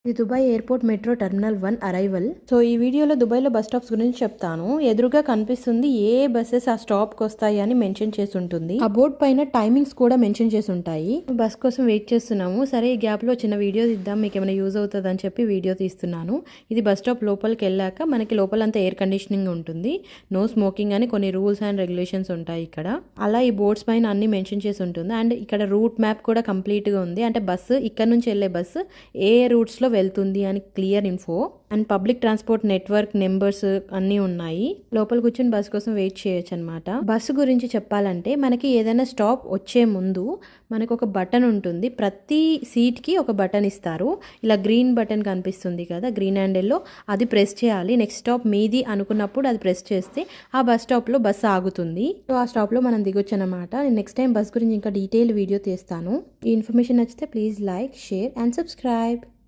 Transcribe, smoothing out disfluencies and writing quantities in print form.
ఇది Dubai airport metro terminal 1 arrival. So ఈ వీడియోలో దుబాయ్లో బస్ స్టాప్స్ గురించి చెప్తాను. ఎదురుగా కనిపిస్తుంది ఏ బస్సెస్ ఆ స్టాప్కి వస్తాయి అని మెన్షన్ చేసి ఉంటుంది. ఆ బోర్డ్ పైన టైమింగ్స్ కూడా మెన్షన్ చేసి ఉంటాయి. బస్ కోసం వెయిట్ చేస్తున్నాము. సరే ఈ గ్యాప్ లో చిన్న వీడియో తీద్దాం, మీకు ఏమైనా యూజ్ అవుతుంది అని చెప్పి వీడియో తీస్తున్నాను. ఇది బస్ స్టాప్ లోపలికి వెళ్ళాక మనకి లోపలంతా ఎయిర్ కండిషనింగ్ ఉంటుంది. నో స్మోకింగ్ అని కొన్ని రూల్స్ అండ్ రెగ్యులేషన్స్ ఉంటాయి ఇక్కడ. అలా ఈ బోర్డ్స్ పైన అన్ని మెన్షన్ చేసి ఉంటుంది. అండ్ ఇక్కడ రూట్ మ్యాప్ కూడా కంప్లీట్ గా ఉంది. అంటే బస్సు ఇక్కడ నుంచి వెళ్ళే బస్సు ఏ రూట్స్ లో వెళ్తుంది అని clear info. And public transport network numbers అన్నీ ఉన్నాయి. లోపల కూర్చొని బస్సు కోసం వెయిట్ చేయొచ్చు అనమాట. బస్సు గురించి చెప్పాలంటే మనకి ఏదైనా స్టాప్ వచ్చే ముందు మనకు ఒక బటన్ ఉంటుంది. ప్రతి సీట్ కి ఒక బటన్ ఇస్తారు. ఇలా గ్రీన్ బటన్ కనిపిస్తుంది కదా, గ్రీన్ హ్యాండిల్లో, అది ప్రెస్ చేయాలి. నెక్స్ట్ స్టాప్ మీది అనుకున్నప్పుడు అది ప్రెస్ చేస్తే ఆ బస్ స్టాప్ లో బస్సు ఆగుతుంది. సో ఆ స్టాప్ లో మనం దిగొచ్చు అనమాట. నేను నెక్స్ట్ టైం బస్ గురించి ఇంకా డీటెయిల్ వీడియో తీస్తాను. ఈ ఇన్ఫర్మేషన్ నచ్చితే please like, share and subscribe.